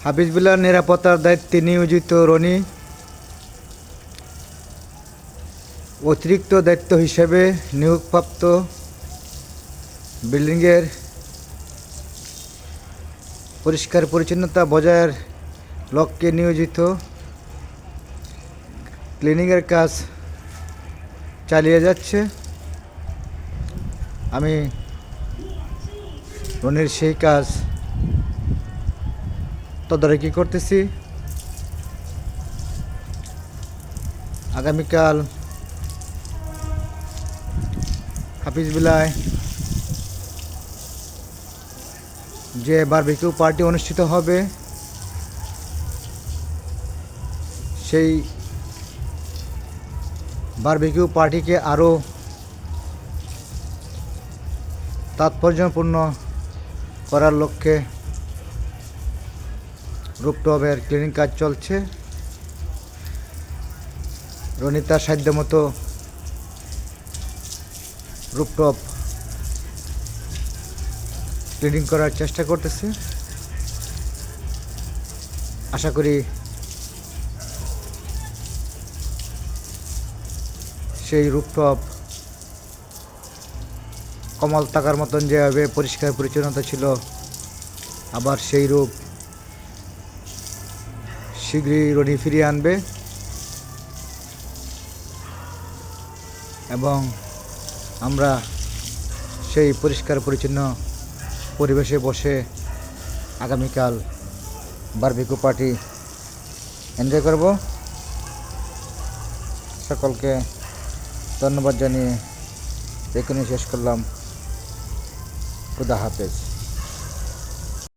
হাফিজবিল্লাহ নিরাপত্তার দায়িত্বে নিয়োজিত রনি অতিরিক্ত দায়িত্ব হিসেবে নিয়োগপ্রাপ্ত বিল্ডিংয়ের পরিষ্কার পরিচ্ছন্নতা বজায়ের লক্ষ্যে নিয়োজিত ক্লিনিংয়ের কাজ চালিয়ে যাচ্ছে। আমি রনির সেই কাজ তদারকি করতেছি। আগামীকাল হাফিজবিল্লায় যে বারবিকিউ পার্টি অনুষ্ঠিত হবে সেই বারবিকিউ পার্টিকে আরও তাৎপর্যপূর্ণ করার লক্ষ্যে রুপটপের ক্লিনিং কাজ চলছে। রনি তার সাধ্যমতো রুপটপ ক্লিনিং করার চেষ্টা করতেছে। আশা করি সেই রুপটপ কমল তাকার মতন যেভাবে পরিষ্কার পরিচ্ছন্নতা ছিল, আবার সেই রূপ শীঘ্রই রনি ফিরিয়ে আনবে এবং আমরা সেই পরিষ্কার পরিচ্ছন্ন পরিবেশে বসে আগামীকাল বারবিকিউ পার্টি এনজয় করব। সকলকে ধন্যবাদ জানিয়ে এখানে শেষ করলাম। খুদা হাফেজ।